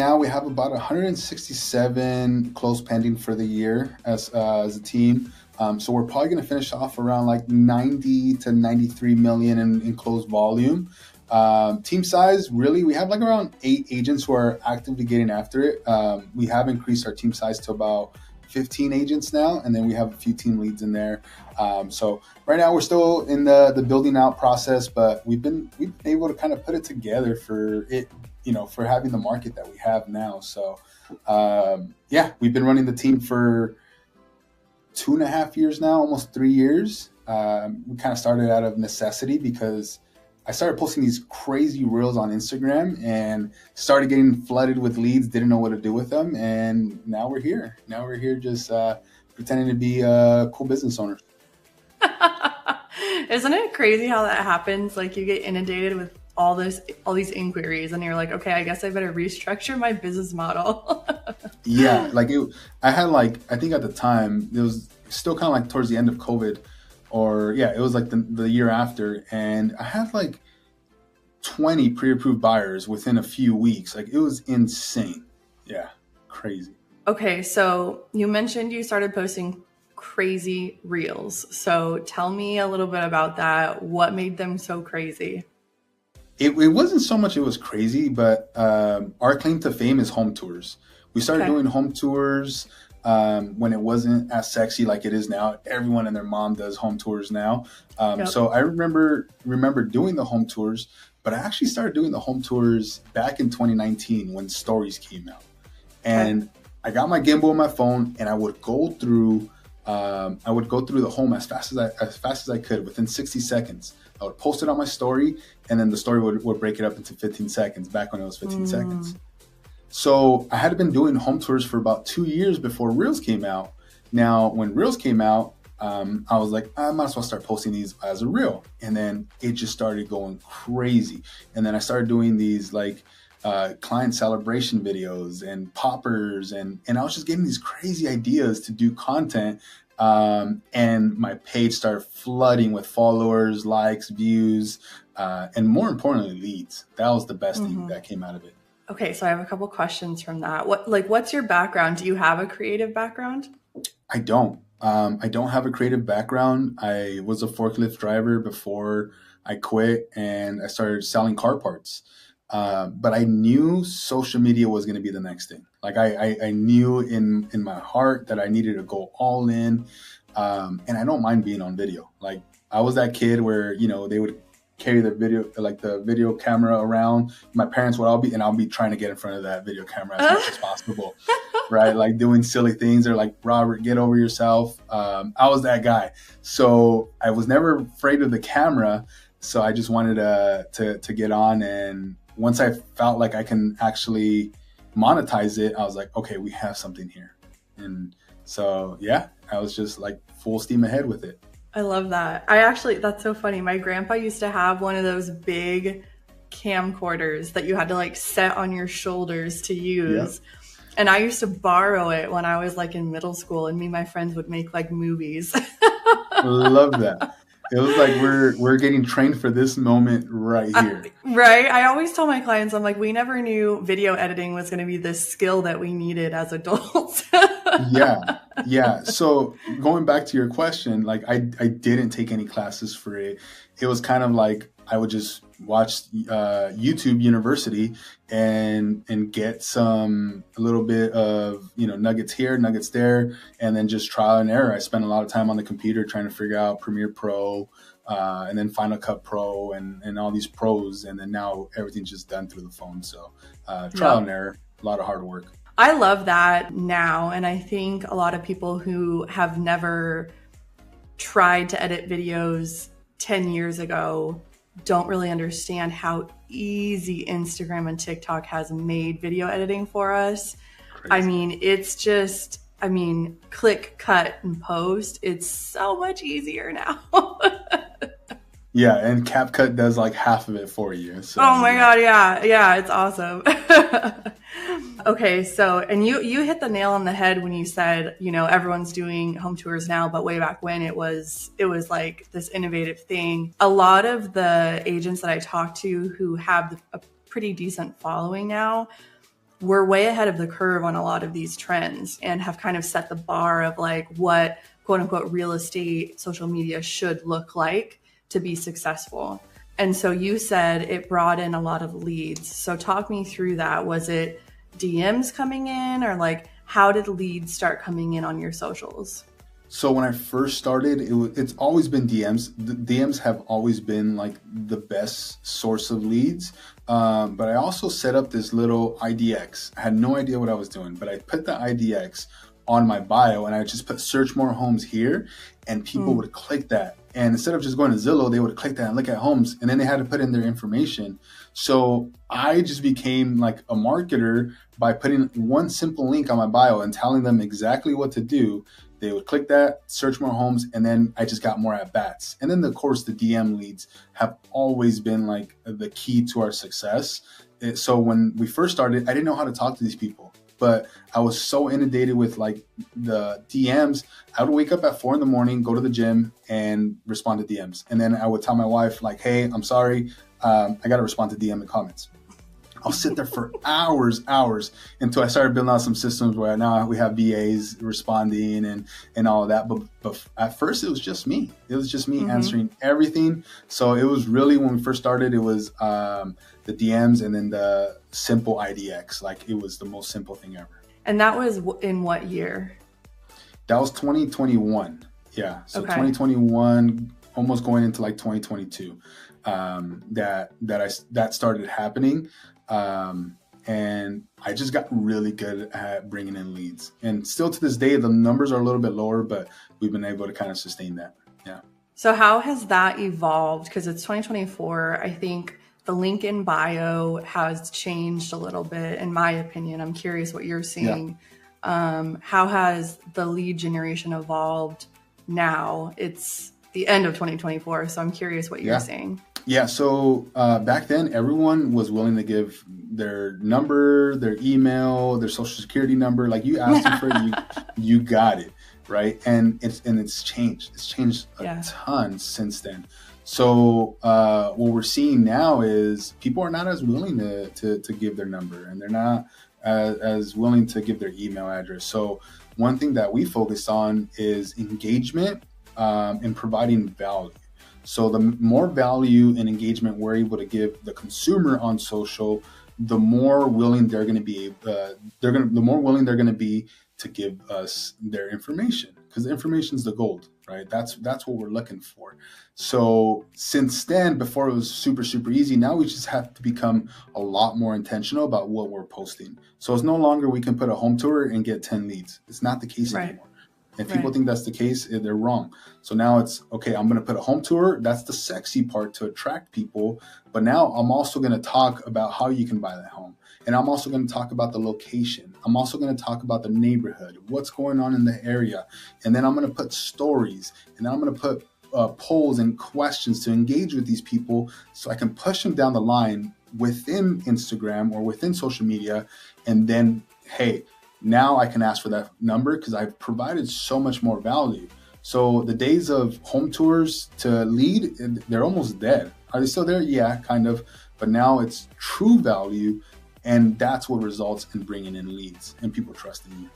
Now we have about 167 close pending for the year as a team. So we're probably going to finish off around like 90 to 93 million in closed volume. Team size, really, we have like around 8 agents who are actively getting after it. We have increased our team size to about 15 agents now, and then we have a few team leads in there. So right now we're still in the building out process, but we've been able to kind of put it together for it, for having the market that we have now. So yeah, we've been running the team for 2.5 years now, almost 3 years. We kind of started out of necessity because I started posting these crazy reels on Instagram and started getting flooded with leads, didn't know what to do with them. And now we're here. Just pretending to be a cool business owner. Isn't it crazy how that happens? Like you get inundated with all these inquiries and you're like, okay, I guess I better restructure my business model. Yeah. I think at the time it was still kind of like towards the end of COVID, or yeah, it was like the year after. And I had like 20 pre-approved buyers within a few weeks. Like it was insane. Yeah. Crazy. Okay. So you mentioned you started posting crazy reels. So tell me a little bit about that. What made them so crazy? It wasn't so much it was crazy, but our claim to fame is home tours. We started doing home tours when it wasn't as sexy like it is now. Everyone and their mom does home tours now. So I remember doing the home tours, but I actually started doing the home tours back in 2019 when Stories came out. And I got my gimbal on my phone and I would go through the home as fast as I could within 60 seconds. I would post it on my story, and then the story would break it up into 15 seconds back when it was 15 seconds. So I had been doing home tours for about 2 years before Reels came out. Now, when Reels came out, I was like, I might as well start posting these as a Reel. And then it just started going crazy. And then I started doing these like client celebration videos and poppers. And I was just getting these crazy ideas to do content. And my page started flooding with followers, likes, views, and more importantly, leads. That was the best thing that came out of it. Okay, so I have a couple questions from that. What's your background? Do you have a creative background? I don't. I don't have a creative background. I was a forklift driver before I quit and I started selling car parts. But I knew social media was going to be the next thing. Like I knew in my heart that I needed to go all in. And I don't mind being on video. Like I was that kid where, they would carry the video camera around. My parents would I'll be trying to get in front of that video camera as much as possible. Right. Like doing silly things. They're like, Robert, get over yourself. I was that guy. So I was never afraid of the camera. So I just wanted to get on. And once I felt like I can actually monetize it, I was like, okay, we have something here. And so, yeah, I was just like full steam ahead with it. I love that. That's so funny. My grandpa used to have one of those big camcorders that you had to like set on your shoulders to use. Yep. And I used to borrow it when I was like in middle school, and me and my friends would make like movies. Love that. It was like we're getting trained for this moment right here. Right. I always tell my clients, I'm like, we never knew video editing was going to be this skill that we needed as adults. Yeah. So going back to your question, like I didn't take any classes for it. It was kind of like I would just watch YouTube University and get a little bit of, nuggets here, nuggets there, and then just trial and error. I spent a lot of time on the computer trying to figure out Premiere Pro, and then Final Cut Pro and all these pros. And then now everything's just done through the phone. So trial and error, a lot of hard work. I love that now. And I think a lot of people who have never tried to edit videos 10 years ago don't really understand how easy Instagram and TikTok has made video editing for us. Crazy. I mean, it's just, click, cut, and post. It's so much easier now. Yeah, and CapCut does like half of it for you. So, oh my God, yeah, it's awesome. Okay, so, and you hit the nail on the head when you said, everyone's doing home tours now, but way back when it was like this innovative thing. A lot of the agents that I talk to who have a pretty decent following now we're way ahead of the curve on a lot of these trends and have kind of set the bar of like what quote unquote real estate social media should look like to be successful. And so you said it brought in a lot of leads. So talk me through that. Was it DMs coming in, or like how did leads start coming in on your socials? So when I first started, it's always been DMs. The DMs have always been like the best source of leads. But I also set up this little IDX. I had no idea what I was doing, but I put the IDX on my bio and I just put search more homes here, and people would click that. And instead of just going to Zillow, they would click that and look at homes, and then they had to put in their information. So I just became like a marketer by putting one simple link on my bio and telling them exactly what to do. They would click that, search more homes, and then I just got more at bats. And then, of course, the DM leads have always been like the key to our success. So when we first started, I didn't know how to talk to these people, but I was so inundated with like the DMs. I would wake up at 4 a.m, go to the gym, and respond to DMs. And then I would tell my wife like, hey, I'm sorry. I got to respond to DM and comments. I'll sit there for hours until I started building out some systems where now we have VAs responding and all of that. But at first it was just me. It was just me answering everything. So it was really, when we first started, it was the DMs and then the simple IDX. Like it was the most simple thing ever. And that was in what year? That was 2021. Yeah. So okay. 2021, almost going into like 2022, that started happening. And I just got really good at bringing in leads, and still to this day, the numbers are a little bit lower, but we've been able to kind of sustain that. Yeah. So how has that evolved? Because it's 2024. I think the link in bio has changed a little bit, in my opinion. I'm curious what you're seeing. Yeah. How has the lead generation evolved now? It's the end of 2024. So I'm curious what you're seeing. Yeah, so back then, everyone was willing to give their number, their email, their social security number. Like you asked them for it, you got it, right? And it's changed. It's changed a ton since then. So what we're seeing now is people are not as willing to give their number, and they're not as willing to give their email address. So one thing that we focus on is engagement and providing value. So the more value and engagement we're able to give the consumer on social, the more willing they're going to be. The more willing they're going to be to give us their information, because the information is the gold, right? That's what we're looking for. So since then, before it was super easy, now we just have to become a lot more intentional about what we're posting. So it's no longer we can put a home tour and get 10 leads. It's not the case anymore. If people think that's the case, they're wrong. So now it's, okay, I'm going to put a home tour. That's the sexy part to attract people. But now I'm also going to talk about how you can buy that home. And I'm also going to talk about the location. I'm also going to talk about the neighborhood, what's going on in the area. And then I'm going to put stories. And then I'm going to put polls and questions to engage with these people so I can push them down the line within Instagram or within social media. And then, hey, now I can ask for that number because I've provided so much more value. So the days of home tours to lead, they're almost dead. Are they still there? Yeah, kind of. But now it's true value, and that's what results in bringing in leads and people trusting you.